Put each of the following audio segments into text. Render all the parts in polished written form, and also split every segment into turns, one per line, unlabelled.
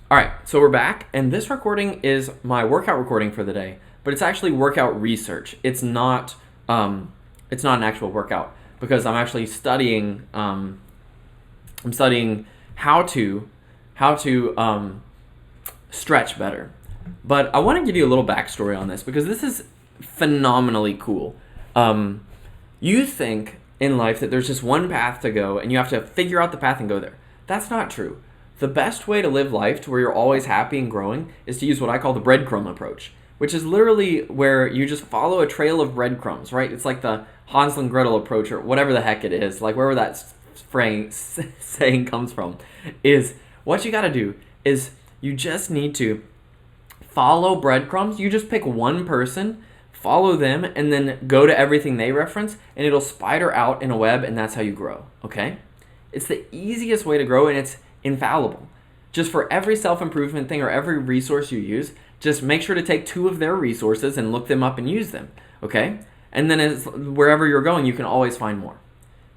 All right, so we're back, and this recording is my workout recording for the day, but it's actually workout research. It's not an actual workout because I'm actually studying. I'm studying how to stretch better. But I want to give you a little backstory on this because this is phenomenally cool. You think in life that there's just one path to go, and you have to figure out the path and go there. That's not true. The best way to live life to where you're always happy and growing is to use what I call the breadcrumb approach, which is literally where you just follow a trail of breadcrumbs, right? It's like the Hansel and Gretel approach or whatever the heck it is, like wherever that saying comes from, is what you got to do is you just need to follow breadcrumbs. You just pick one person, follow them, and then go to everything they reference, and it'll spider out in a web, and that's how you grow, okay? It's the easiest way to grow, and it's infallible. Just for every self-improvement thing or every resource you use, just make sure to take two of their resources and look them up and use them, okay? And then wherever you're going, you can always find more.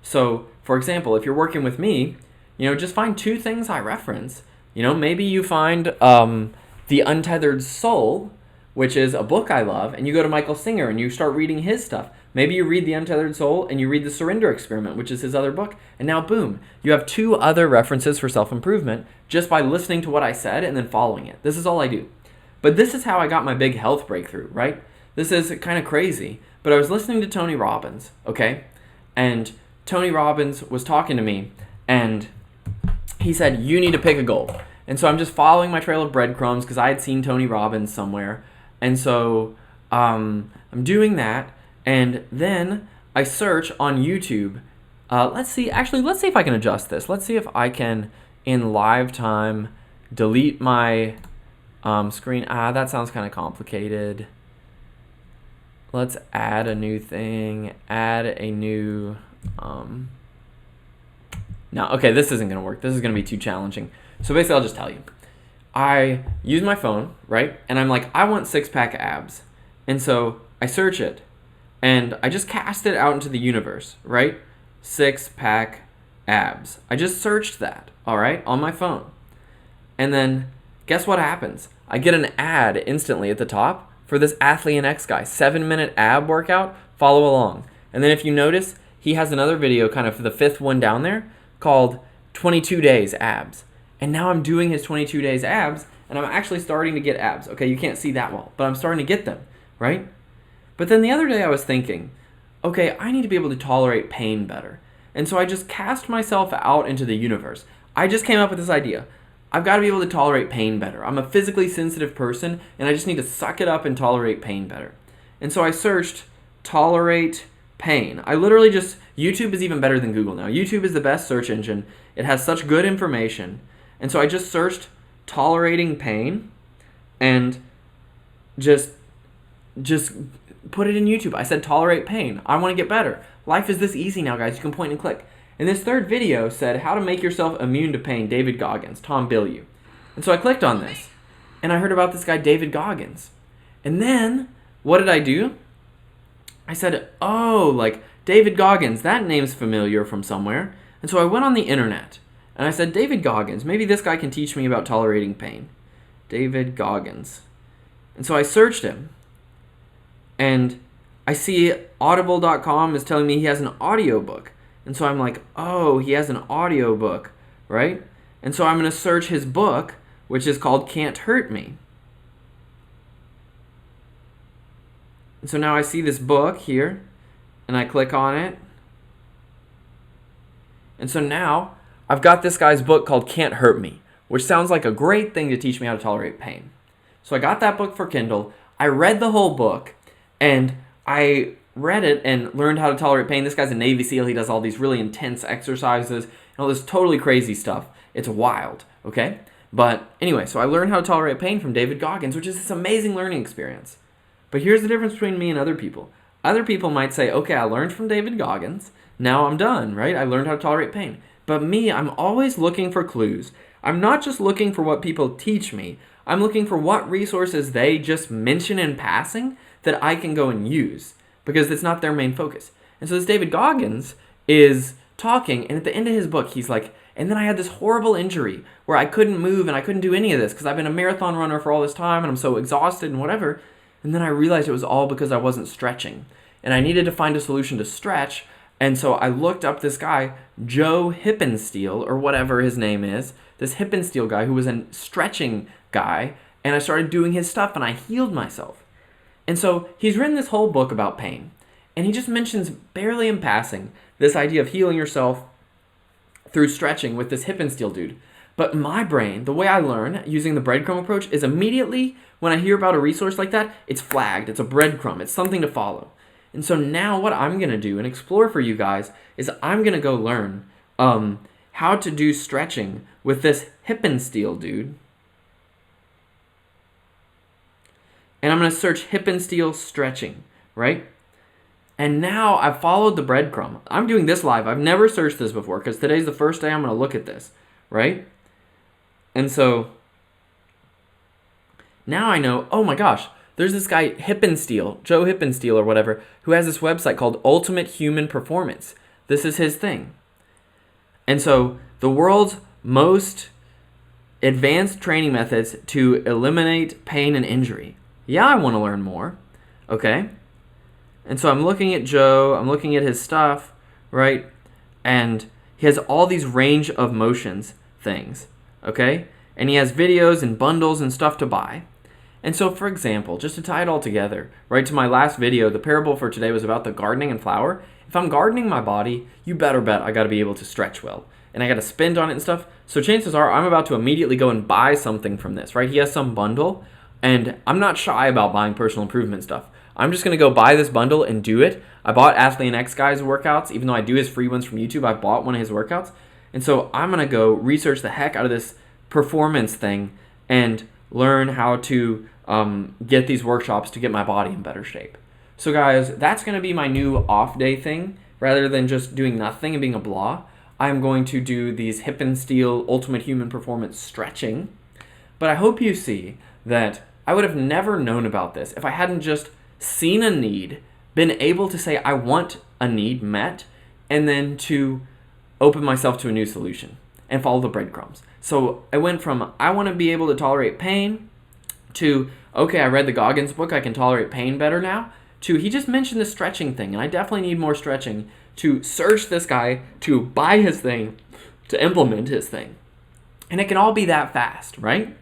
So, for example, if you're working with me, just find two things I reference. Maybe you find The Untethered Soul, which is a book I love, and you go to Michael Singer and you start reading his stuff. Maybe you read The Untethered Soul and you read The Surrender Experiment, which is his other book, and now boom, you have two other references for self-improvement just by listening to what I said and then following it. This is all I do. But this is how I got my big health breakthrough, right? This is kind of crazy, but I was listening to Tony Robbins, okay? And Tony Robbins was talking to me, and he said, you need to pick a goal. And so I'm just following my trail of breadcrumbs because I had seen Tony Robbins somewhere. And so I'm doing that, and then I search on YouTube. Let's see if I can adjust this. Let's see if I can, in live time, delete my screen. That sounds kind of complicated. Let's add a new thing. Add a new... No, okay, this isn't going to work. This is going to be too challenging. So basically, I'll just tell you. I use my phone, right? And I'm like, I want six-pack abs. And so I search it. And I just cast it out into the universe, right? Six-pack abs. I just searched that, all right, on my phone. And then guess what happens? I get an ad instantly at the top for this Athlean X guy. 7-minute ab workout. Follow along. And then if you notice, he has another video, kind of the fifth one down there, called 22 Days Abs. And now I'm doing his 22 Days Abs, and I'm actually starting to get abs. Okay, you can't see that well, but I'm starting to get them, right? But then the other day I was thinking, okay, I need to be able to tolerate pain better. And so I just cast myself out into the universe. I just came up with this idea. I've got to be able to tolerate pain better. I'm a physically sensitive person, and I just need to suck it up and tolerate pain better. And so I searched tolerate pain. I literally just, YouTube is even better than Google now. YouTube is the best search engine. It has such good information. And so I just searched tolerating pain and just put it in YouTube. I said tolerate pain. I want to get better. Life is this easy now, guys. You can point and click. And this third video said how to make yourself immune to pain, David Goggins, Tom Bilyeu. And so I clicked on this and I heard about this guy, David Goggins. And then what did I do? I said, oh, like David Goggins, that name's familiar from somewhere. And so I went on the internet. And I said, David Goggins, maybe this guy can teach me about tolerating pain. David Goggins. And so I searched him. And I see audible.com is telling me he has an audiobook. And so I'm like, oh, he has an audiobook, right? And so I'm going to search his book, which is called Can't Hurt Me. And so now I see this book here, and I click on it. And so now I've got this guy's book called Can't Hurt Me, which sounds like a great thing to teach me how to tolerate pain. So I got that book for Kindle. I read the whole book, and I read it and learned how to tolerate pain. This guy's a Navy SEAL. He does all these really intense exercises and all this totally crazy stuff. It's wild, okay? But anyway, so I learned how to tolerate pain from David Goggins, which is this amazing learning experience. But here's the difference between me and other people. Other people might say, okay, I learned from David Goggins. Now I'm done, right? I learned how to tolerate pain. But me, I'm always looking for clues. I'm not just looking for what people teach me. I'm looking for what resources they just mention in passing that I can go and use because it's not their main focus. And so this David Goggins is talking, and at the end of his book, he's like, And then I had this horrible injury where I couldn't move and I couldn't do any of this because I've been a marathon runner for all this time and I'm so exhausted and whatever. And then I realized it was all because I wasn't stretching. And I needed to find a solution to stretch. And so I looked up this guy, Joe Hippensteel, or whatever his name is, this Hippensteel guy who was a stretching guy. And I started doing his stuff and I healed myself. And so he's written this whole book about pain. And he just mentions barely in passing this idea of healing yourself through stretching with this Hippensteel dude. But my brain, the way I learn using the breadcrumb approach is immediately when I hear about a resource like that, it's flagged. It's a breadcrumb. It's something to follow. And so now what I'm going to do and explore for you guys is I'm going to go learn how to do stretching with this Hippensteel dude. And I'm going to search Hippensteel stretching, right? And now I've followed the breadcrumb. I'm doing this live. I've never searched this before because today's the first day I'm going to look at this, right? And so now I know, oh my gosh, there's this guy Hippensteel, Joe Hippensteel or whatever, who has this website called Ultimate Human Performance. This is his thing. And so the world's most advanced training methods to eliminate pain and injury. Yeah, I want to learn more, okay? And so I'm looking at Joe, I'm looking at his stuff, right? And he has all these range of motions things, okay? And he has videos and bundles and stuff to buy. And so, for example, just to tie it all together, right, to my last video, the parable for today was about the gardening and flower. If I'm gardening my body, you better bet I got to be able to stretch well. And I got to spend on it and stuff. So chances are I'm about to immediately go and buy something from this, right? He has some bundle, and I'm not shy about buying personal improvement stuff. I'm just going to go buy this bundle and do it. I bought Ashley and X Guy's workouts. Even though I do his free ones from YouTube, I bought one of his workouts. And so I'm going to go research the heck out of this performance thing and learn how to get these workshops to get my body in better shape. So guys, that's going to be my new off day thing. Rather than just doing nothing and being a blah, I'm going to do these Hippensteel Ultimate Human Performance stretching. But I hope you see that I would have never known about this if I hadn't just seen a need, been able to say I want a need met, and then to open myself to a new solution and follow the breadcrumbs. So I went from I want to be able to tolerate pain to, okay, I read the Goggins book, I can tolerate pain better now, to he just mentioned the stretching thing, and I definitely need more stretching, to search this guy, to buy his thing, to implement his thing. And it can all be that fast, right?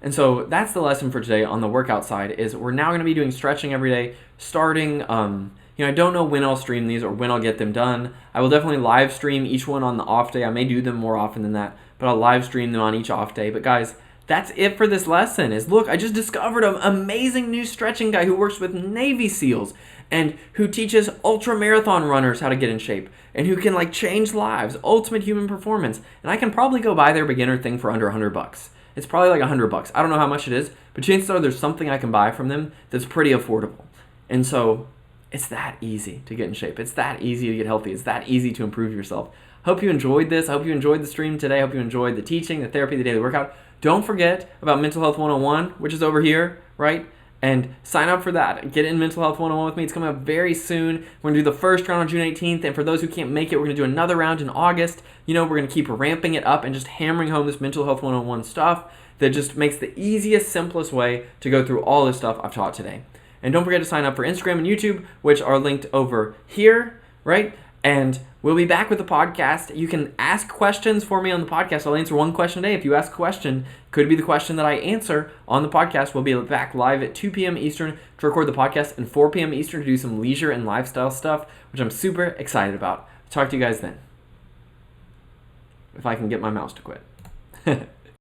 And so that's the lesson for today on the workout side is we're now going to be doing stretching every day, starting, I don't know when I'll stream these or when I'll get them done. I will definitely live stream each one on the off day. I may do them more often than that, but I'll live stream them on each off day. But guys, that's it for this lesson is look, I just discovered an amazing new stretching guy who works with Navy SEALs and who teaches ultra marathon runners how to get in shape and who can change lives, Ultimate Human Performance. And I can probably go buy their beginner thing for under $100. It's probably $100. I don't know how much it is, but chances are there's something I can buy from them that's pretty affordable. And so it's that easy to get in shape. It's that easy to get healthy. It's that easy to improve yourself. Hope you enjoyed this. I hope you enjoyed the stream today. I hope you enjoyed the teaching, the therapy, the daily workout. Don't forget about Mental Health 101, which is over here, right? And sign up for that. Get in Mental Health 101 with me. It's coming up very soon. We're going to do the first round on June 18th. And for those who can't make it, we're going to do another round in August. We're going to keep ramping it up and just hammering home this Mental Health 101 stuff that just makes the easiest, simplest way to go through all this stuff I've taught today. And don't forget to sign up for Instagram and YouTube, which are linked over here, right? And we'll be back with the podcast. You can ask questions for me on the podcast. I'll answer one question a day. If you ask a question, could be the question that I answer on the podcast. We'll be back live at 2 p.m. Eastern to record the podcast and 4 p.m. Eastern to do some leisure and lifestyle stuff, which I'm super excited about. Talk to you guys then. If I can get my mouse to quit.